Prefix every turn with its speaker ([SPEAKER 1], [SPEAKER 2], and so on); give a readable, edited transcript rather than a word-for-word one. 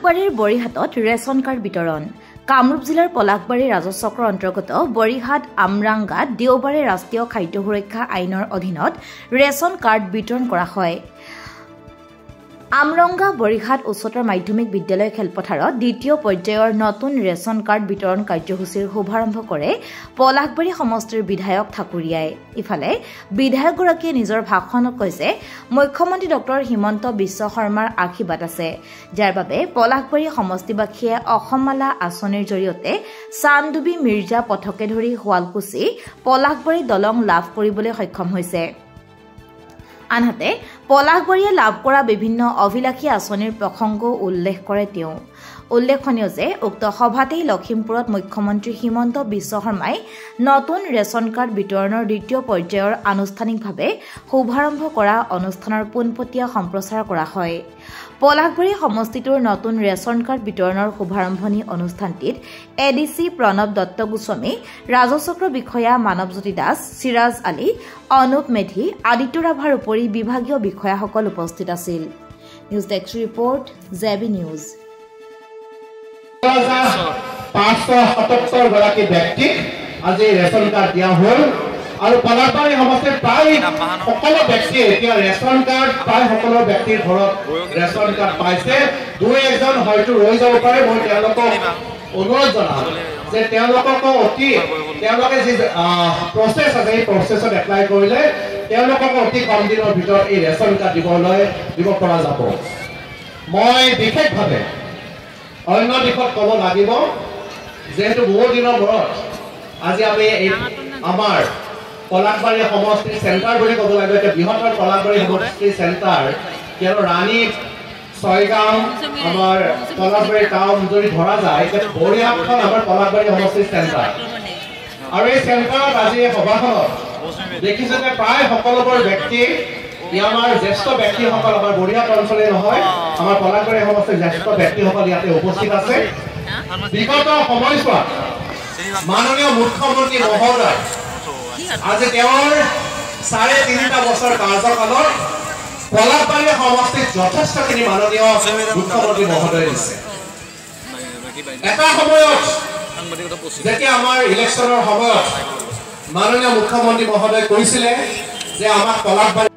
[SPEAKER 1] পলাশবাৰীৰ বৰিহাটত ration card বিতৰণ। কামৰূপ জিলাৰ পলাশবাৰী ৰাজচক্ৰৰ অন্তৰ্গত বৰিহাট আমৰাংগাত দেওবাৰে ৰাষ্ট্ৰীয় খাদ্য সুৰক্ষা আইনৰ অধীনত ৰেচন কাৰ্ড বিতৰণ কৰা হয়। আমৰংগা বৰিহাট উচ্চতৰ মাধ্যমিক বিদ্যালয় খেলপথাৰত দ্বিতীয় পৰ্যায়ৰ নতুন ৰেচন কাৰ্ড বিতৰণ কাৰ্যসূচীৰ শুভাৰম্ভ কৰে পলাশবাৰী সমষ্টিৰ বিধায়ক ঠাকুৰীয়াই। ইফালে বিধায়কগৰাকীয়ে নিজৰ ভাষণত কৈছে, মুখ্যমন্ত্ৰী ডক্টৰ হিমন্ত বিশ্ব শৰ্মাৰ আশীৰ্বাদ আছে, যাৰ বাবে পলাশবাৰী সমষ্টিবাসীয়ে অসমমালা আঁচনিৰ জৰিয়তে চান্দুবি মিৰ্জা পথকে ধৰি শুৱালকুছি পলাশবাৰী দলং লাভ কৰিবলৈ সক্ষম হৈছে। আনহাতে পলাশবাৰীয়ে লাভ কৰা বিভিন্ন অভিলাষী আঁচনিৰ প্ৰসংগও উল্লেখ কৰে তেওঁ। উল্লেখনীয় যে উক্ত সভাতেই লখিমপুৰত মুখ্যমন্ত্ৰী হিমন্ত বিশ্ব শৰ্মাই নতুন ৰেচন কাৰ্ড বিতৰণৰ দ্বিতীয় পৰ্যায়ৰ আনুষ্ঠানিকভাৱে শুভাৰম্ভ কৰা অনুষ্ঠানৰ পোনপটীয়া সম্প্ৰচাৰ কৰা হয়। পলাশবাৰী সমষ্টিটোৰ নতুন ৰেচন কাৰ্ড বিতৰণৰ শুভাৰম্ভণি অনুষ্ঠানটিত এডিচি প্ৰণৱ দত্ত গোস্বামী, ৰাজচক্ৰ বিষয়া মানৱজ্যোতি দাস, চিৰাজ আলী, অনুপ মেধি, আদিত্য ৰাভাৰ উপৰি বিভাগীয় বিষয়াসকল উপস্থিত আছিল। News desk report, Jebi news.
[SPEAKER 2] 577 গৰাকী ব্যক্তিক আজি ৰেচন কাৰ্ড দিয়া হ'ল আৰু পলাশবাৰী সমষ্টিৰ প্ৰায় সকলো ব্যক্তিয়ে এতিয়া ৰেচন কাৰ্ড প্ৰায় সকলো ব্যক্তিৰ ঘৰত ৰেচন কাৰ্ড পাইছে। দুই এজন হয়তো ৰৈ যাব পাৰে। মই তেওঁলোকক অনুৰোধ জনাম যে তেওঁলোককো তেওঁলোকে যি প্ৰচেছ আছে এই প্ৰচেছত এপ্লাই কৰিলে তেওঁলোকক অতি কম দিনৰ ভিতৰত এই ৰেচন কাৰ্ড দিব পৰা যাব। মই বিশেষভাৱে অন্য দিশত ক'ব লাগিব, যিহেতু বহু দিনৰ মূৰত আজি আমি আমাৰ পলাশবাৰী সমষ্টিৰ চেণ্টাৰ বুলি ক'ব লাগিব, এতিয়া বৃহত্তৰ পলাশবাৰী সমষ্টিৰ চেণ্টাৰ, কিয়নো ৰাণী ছয়গাঁও আমাৰ পলাশবাৰী টাউন যদি ধৰা যায়, এতিয়া বৰিহাটখন আমাৰ পলাশবাৰী সমষ্টিৰ চেণ্টাৰ। আৰু এই চেণ্টাৰত আজি এই সভাখনত দেখিছে যে প্ৰায় সকলোবোৰ ব্যক্তি আমাৰ জ্যেষ্ঠ ব্যক্তিসকল আমাৰ বৰিহাট অঞ্চলে নহয়, আমাৰ পলাশবাৰী সমষ্টিৰ জ্যেষ্ঠ ব্যক্তিসকল ইয়াতে উপস্থিত আছে। বিগত সময়ছোৱাত মাননীয় মুখ্যমন্ত্ৰী মহোদয় আজি তেওঁৰ 3.5 বছৰ কাৰ্যকালত পলাশবাৰী সমষ্টিত যথেষ্টখিনি মাননীয় মুখ্যমন্ত্ৰী মহোদয় দিছে। এটা সময়ত যেতিয়া আমাৰ ইলেকশ্যনৰ সময়ত মাননীয় মুখ্যমন্ত্ৰী মহোদয় কৈছিলে যে আমাক পলাশবাৰী